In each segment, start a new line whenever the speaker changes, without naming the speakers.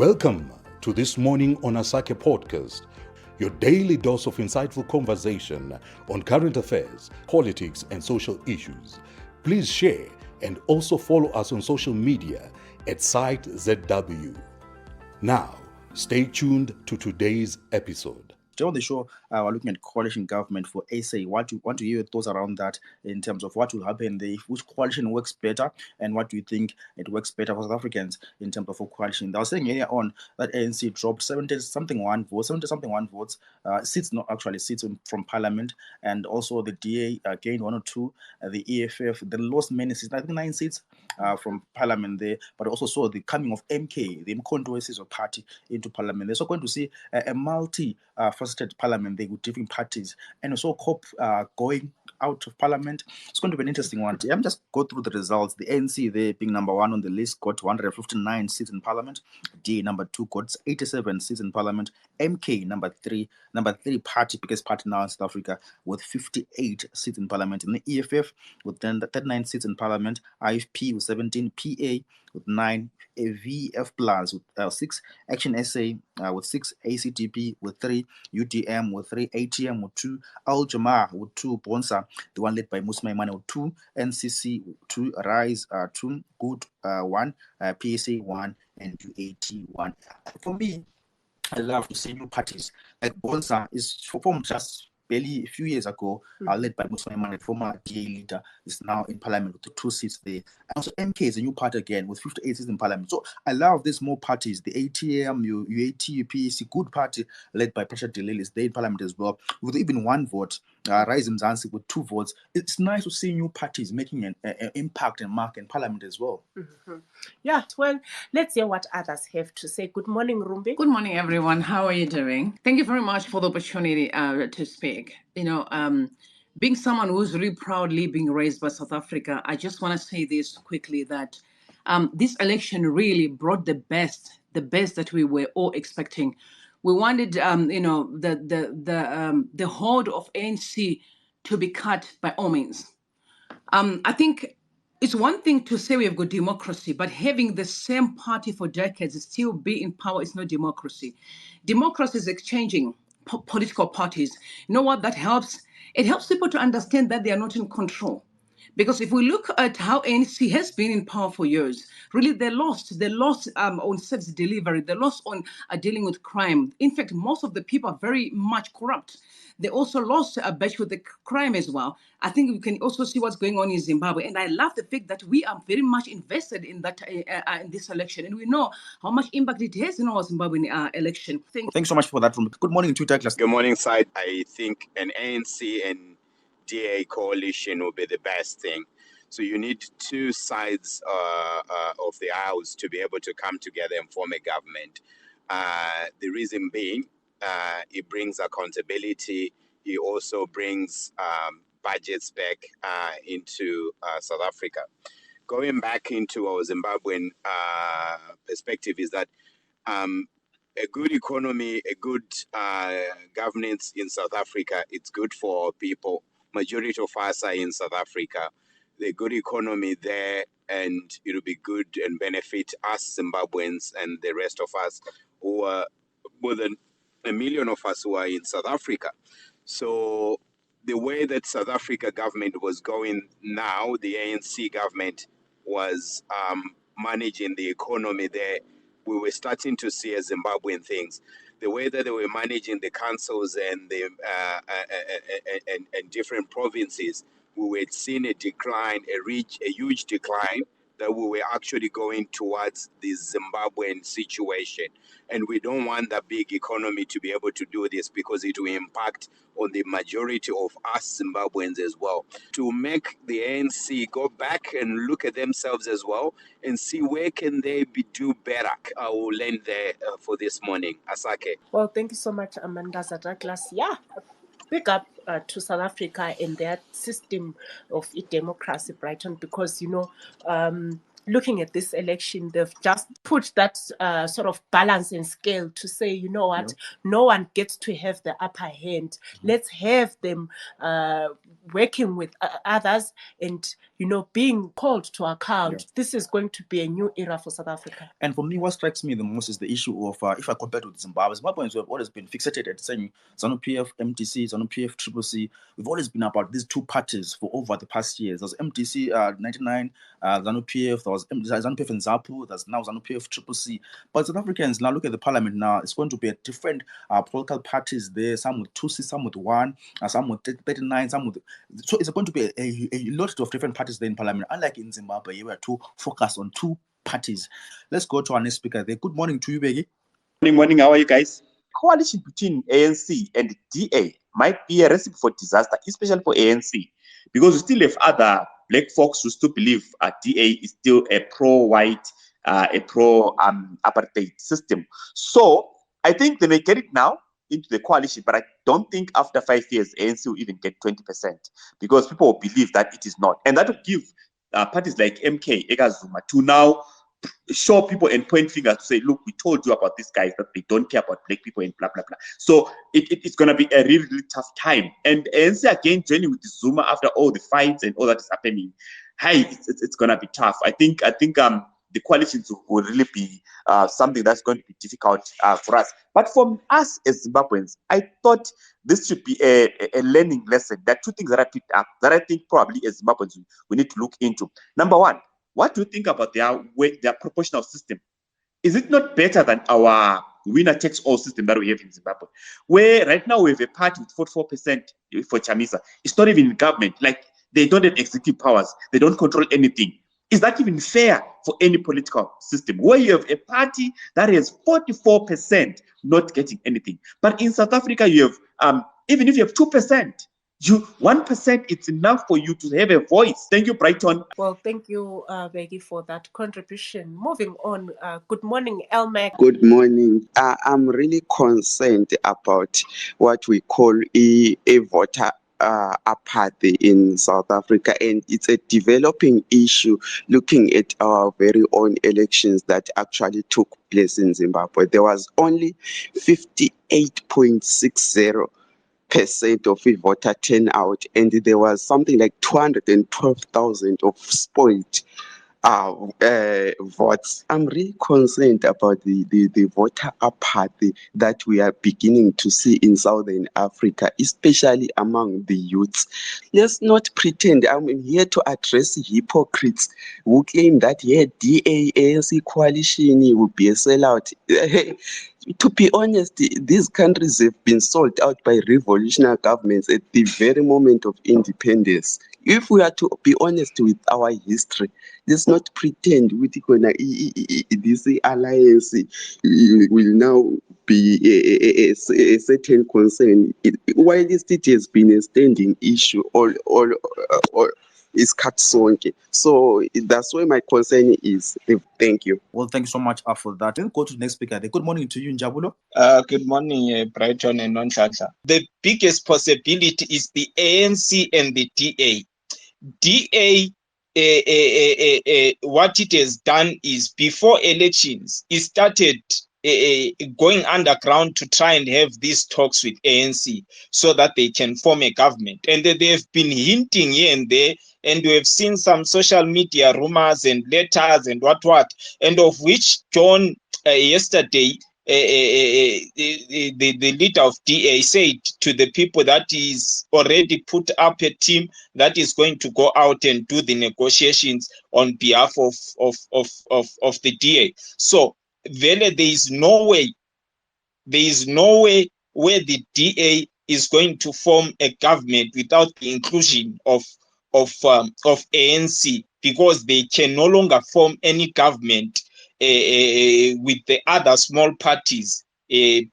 Welcome to This Morning on Asakhe podcast, your daily dose of insightful conversation on current affairs, politics, and social issues. Please share and also follow us on social media at SiteZW. Now, stay tuned to today's episode.
Today on the show, we're looking at coalition government for SA. Want to hear your thoughts around that in terms of what will happen there, which coalition works better, and what do you think it works better for South Africans in terms of a coalition. I was saying earlier on that ANC dropped 70-something one votes, seats, not actually seats from Parliament, and also the DA gained 1 or 2, the EFF then lost many seats, I think 9 seats from Parliament there, but also saw the coming of MK, the Mkhonto party, into Parliament. They're so going to see a multi-faceted Parliament there with different parties, and also COP going out of Parliament. It's going to be an interesting one. I'm just go through the results. The ANC there being number 1 on the list got 159 seats in Parliament. DA number 2 got 87 seats in Parliament. MK number 3 party, biggest party now in South Africa, with 58 seats in Parliament. And the EFF with 39 seats in Parliament. IFP with 17, PA with 9, VF Plus with 6, Action SA with 6, ACDP with 3, UDM with 3, ATM with 2, Al Jamar with 2, Bonsa, the one led by Musa Maimane with 2, NCC 2, Rise 2, Good 1, PSA 1, and UAT 1. For me, I love to see new parties. Like Bonsa is formed just barely a few years ago, led by Musa Maimane, former DA leader, is now in Parliament with the 2 seats there. And also MK is a new party again with 58 seats in Parliament. So I love these more parties. The ATM, UAT, PAC, good party, led by Pressure Delil, is there in Parliament as well, with even 1 vote. Rise Mzansi with 2 votes. It's nice to see new parties making an impact and mark in Parliament as well.
Mm-hmm. Yeah, well, let's hear what others have to say. Good morning, Rumbi.
Good morning, everyone. How are you doing? Thank you very much for the opportunity to speak. Being someone who's really proudly being raised by South Africa, I just want to say this quickly, that this election really brought the best that we were all expecting. We wanted, the hold of ANC to be cut by all means. I think it's one thing to say we have got democracy, but having the same party for decades still be in power is not democracy. Democracy is exchanging political parties. You know what that helps? It helps people to understand that they are not in control. Because if we look at how ANC has been in power for years, really they lost on service delivery, they lost on dealing with crime. In fact, most of the people are very much corrupt. They also lost a batch with the crime as well. I think we can also see what's going on in Zimbabwe. And I love the fact that we are very much invested in that in this election. And we know how much impact it has in our Zimbabwean election.
Thanks so much for that. Good morning to you, Douglas.
Good morning, Side. I think an ANC and DA coalition will be the best thing. So you need 2 sides of the house to be able to come together and form a government. The reason being, it brings accountability. It also brings budgets back into South Africa. Going back into our Zimbabwean perspective is that a good economy, a good governance in South Africa, it's good for our people. Majority of us are in South Africa. The good economy there, and it'll be good and benefit us Zimbabweans and the rest of us who are more than 1 million of us who are in South Africa. So the way that South Africa government was going now, the ANC government was managing the economy there. We were starting to see as Zimbabwean things. The way that they were managing the councils and the and different provinces, we were seeing a decline, a huge decline, that we were actually going towards the Zimbabwean situation. And we don't want that big economy to be able to do this, because it will impact on the majority of us Zimbabweans as well. To make the ANC go back and look at themselves as well and see where can they do better. I will land there for this morning. Asakhe.
Well, thank you so much, Amanda Douglas. Yeah, big up to South Africa and their system of democracy, Brighton, because, looking at this election, they've just put that sort of balance and scale to say, you know what, no one gets to have the upper hand. Let's have them working with others and, you know, being called to account. This is going to be a new era for South Africa.
And for me, what strikes me the most is the issue of, if I compare it with Zimbabweans have always been fixated at saying ZANU-PF, MTC, ZANU-PF, CCC. We've always been about these two parties for over the past years. There's MTC 99, ZANU-PF, there was ZANU-PF and ZAPU, there's now ZANU-PF, CCC. But South Africans, now look at the parliament now, it's going to be a different political parties there, some with 2 seats, some with 1, some with 39, some with... So it's going to be a lot of different parties there in parliament, unlike in Zimbabwe, where to focus on 2 parties. Let's go to our next speaker there. Good morning to you, Beggy.
Morning. How are you guys? Coalition between ANC and DA might be a recipe for disaster, especially for ANC, because we still have other black folks who still believe DA is still a pro-white, a pro-apartheid system. So I think they may get it now into the coalition, but I don't think after 5 years ANC will even get 20%, because people will believe that it is not, and that will give parties like MK, Zuma, to now show people and point fingers to say, look, we told you about these guys that they don't care about black people and blah, blah, blah. So it's going to be a really, really tough time. And ANC again joining with Zuma after all the fights and all that is happening, it's going to be tough. I think the coalitions will really be something that's going to be difficult for us. But for us as Zimbabweans, I thought this should be a learning lesson. There are 2 things that I picked up that I think probably as Zimbabweans we need to look into. Number one, what do you think about their proportional system? Is it not better than our winner-takes-all system that we have in Zimbabwe, where right now we have a party with 44% for Chamisa? It's not even in government. Like, they don't have executive powers. They don't control anything. Is that even fair for any political system, where you have a party that has 44% not getting anything? But in South Africa, you have, even if you have 2%, 1%, it's enough for you to have a voice. Thank you, Brighton.
Well, thank you, Becky, for that contribution. Moving on, good morning, Elmac.
Good morning. I'm really concerned about what we call a voter apathy in South Africa, and it's a developing issue looking at our very own elections that actually took place in Zimbabwe. There was only 58.60% of voter turnout, and there was something like 212,000 of spoiled votes. I'm really concerned about the voter apathy that we are beginning to see in Southern Africa, especially among the youths. Let's not pretend. I'm here to address hypocrites who claim that DA ANC coalition will be a sellout. To be honest, these countries have been sold out by revolutionary governments at the very moment of independence. If we are to be honest with our history, let's not pretend this alliance will now be a certain concern. While it has been a standing issue, all is cut sonke. So that's where my concern is. Thank you.
Well, thank you so much for that. Let's go to the next speaker. Good morning to you, Njabulo.
Good morning, Brighton and Nonhlanhla. The biggest possibility is the ANC and the DA. DA, what it has done is, before elections, it started going underground to try and have these talks with ANC so that they can form a government. And they have been hinting here and there, and we have seen some social media rumors and letters and what, and of which John yesterday, the leader of DA said to the people that he's already put up a team that is going to go out and do the negotiations on behalf of the DA. So there is no way where the DA is going to form a government without the inclusion of ANC, because they can no longer form any government with the other small parties,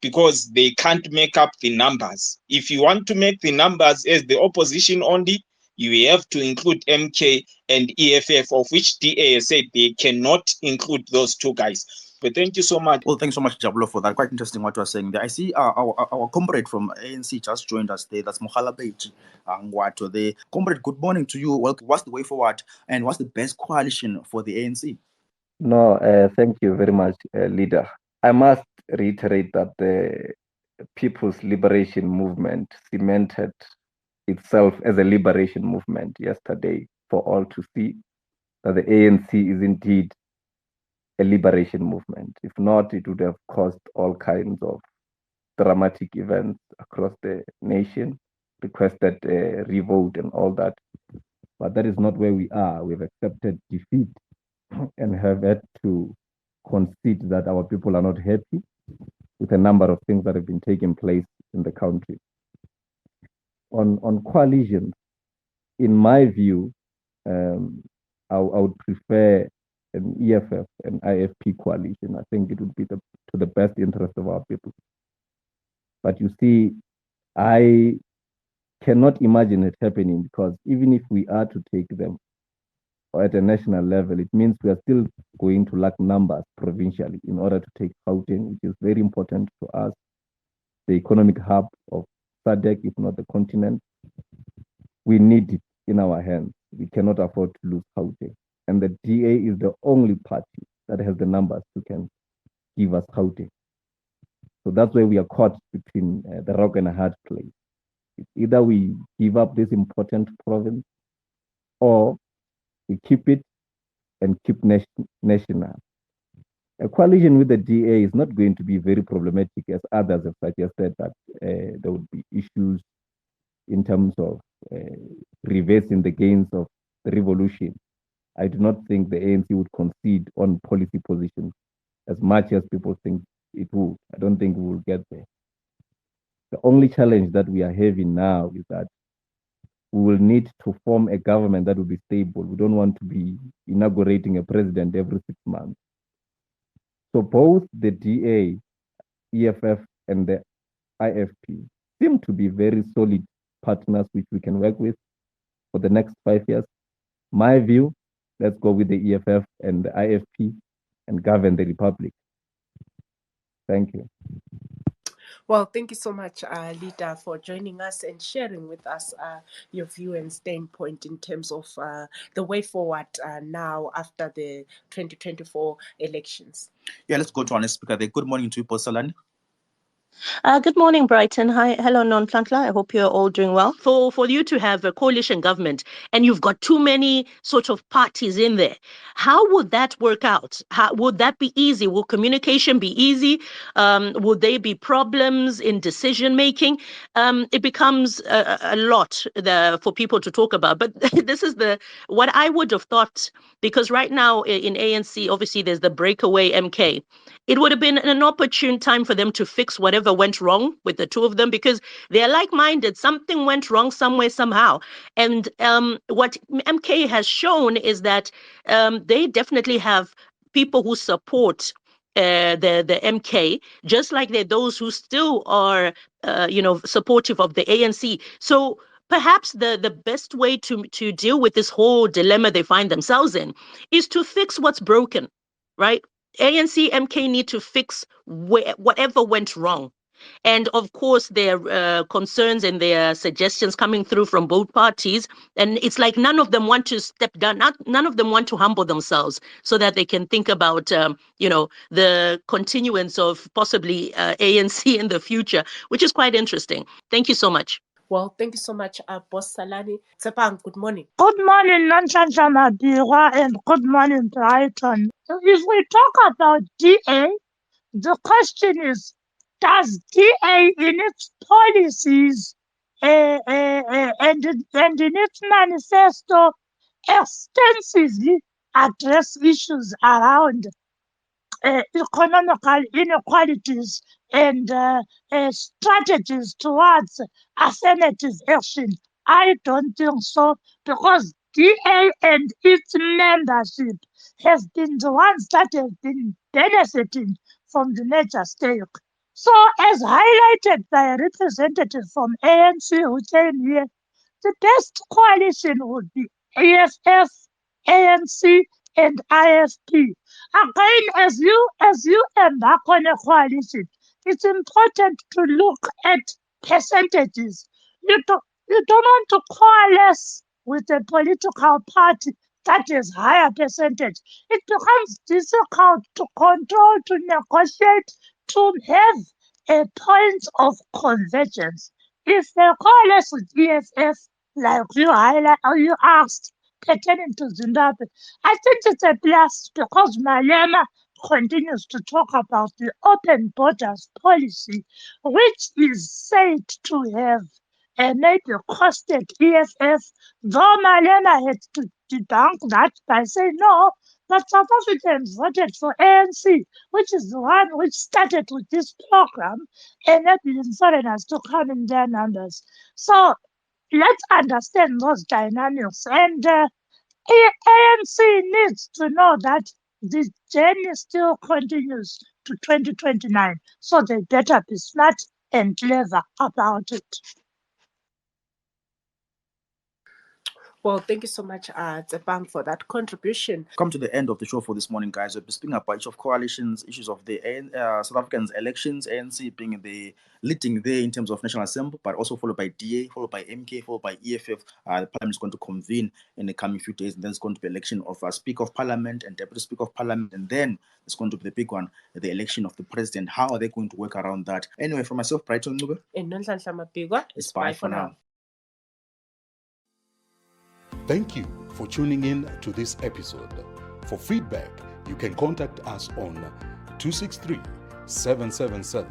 because they can't make up the numbers. If you want to make the numbers as the opposition only, you have to include MK and EFF, of which DA said they cannot include those 2 guys. But thank you so much.
Well, thanks so much, Jabulo, for that. Quite interesting what you are saying there. I see our comrade from ANC just joined us there. That's Mokhalabeti Ngwato there. Comrade, good morning to you. Well, what's the way forward and what's the best coalition for the ANC?
No, thank you very much, leader. I must reiterate that the People's Liberation Movement cemented itself as a liberation movement yesterday for all to see that the ANC is indeed a liberation movement. If not, it would have caused all kinds of dramatic events across the nation, requested a revote and all that. But that is not where we are. We've accepted defeat and have had to concede that our people are not happy with a number of things that have been taking place in the country. On coalitions, in my view, I would prefer an EFF and IFP coalition. I think it would be to the best interest of our people. But you see, I cannot imagine it happening because even if we are to take them at a national level, it means we are still going to lack numbers provincially in order to take Gauteng, which is very important to us, the economic hub of SADC, if not the continent. We need it in our hands. We cannot afford to lose Gauteng. And the DA is the only party that has the numbers who can give us Gauteng. So that's where we are caught between the rock and a hard place. It's either we give up this important province or we keep it and keep national. A coalition with the DA is not going to be very problematic, as others have suggested that there would be issues in terms of reversing the gains of the revolution. I do not think the ANC would concede on policy positions as much as people think it would. I don't think we will get there. The only challenge that we are having now is that we will need to form a government that will be stable. We don't want to be inaugurating a president every 6 months. So both the DA, EFF, and the IFP seem to be very solid partners which we can work with for the next 5 years. My view, let's go with the EFF and the IFP and govern the republic. Thank you.
Well, thank you so much, Leader, for joining us and sharing with us your view and standpoint in terms of the way forward now after the 2024 elections.
Yeah, let's go to our next speaker there. Good morning to you, Bosalani.
Good morning, Brighton. Hi, hello, Nonhlanhla. I hope you're all doing well. For you to have a coalition government and you've got too many sort of parties in there, how would that work out? How would that be easy? Will communication be easy? Would there be problems in decision making? It becomes a lot for people to talk about. But this is what I would have thought, because right now in ANC, obviously there's the breakaway MK. It would have been an opportune time for them to fix whatever went wrong with the two of them, because they're like-minded. Something went wrong somewhere, somehow. And what MK has shown is that they definitely have people who support the MK, just like they're those who still are, supportive of the ANC. So perhaps the best way to deal with this whole dilemma they find themselves in is to fix what's broken, right? ANC, MK need to fix whatever went wrong. And of course, there are concerns and there are suggestions coming through from both parties. And it's like none of them want to step down. None of them want to humble themselves so that they can think about, the continuance of possibly ANC in the future, which is quite interesting. Thank you so much.
Well, thank you so much, Boss Salani. Tsepang, good morning.
Good morning, Nonhlanhla Mabirwa, and good morning, Brighton. If we talk about DA, the question is, does DA in its policies and in its manifesto extensively address issues around economical inequalities and strategies towards affirmative action? I don't think so, because DA and its membership have been the ones that have been benefiting from the major stake. So, as highlighted by a representative from ANC who came here, the best coalition would be AFF, ANC, and IFP. Again, as you embark on a coalition, it's important to look at percentages. You don't want to coalesce with a political party that is higher percentage. It becomes difficult to control, to negotiate, to have a point of convergence. If they coalesce with EFF, like you highlight or you asked, pertaining to Zimbabwe, I think it's a plus because Malema continues to talk about the open borders policy, which is said to have maybe costed EFF, though Malema had to debunk that by saying no, but South Africans voted for ANC, which is the one which started with this program, enabling foreigners to come in their numbers. So let's understand those dynamics. And ANC needs to know that the journey still continues to 2029. So they better be smart and clever about it.
Well, thank you so much, Tsepang, for that contribution.
Come to the end of the show for this morning, guys. We'll be speaking about each of coalitions, issues of the South Africans elections, ANC being the leading there in terms of National Assembly, but also followed by DA, followed by MK, followed by EFF. The Parliament is going to convene in the coming few days, and then it's going to be election of Speaker of Parliament and Deputy Speaker of Parliament, and then it's going to be the big one, the election of the President. How are they going to work around that? Anyway, for myself, Brighton Ngube,
And Nonhlanhla Mapigwa,
it's bye for now.
Thank you for tuning in to this episode. For feedback, you can contact us on 263 777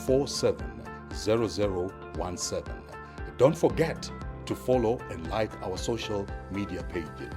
470017. Don't forget to follow and like our social media pages.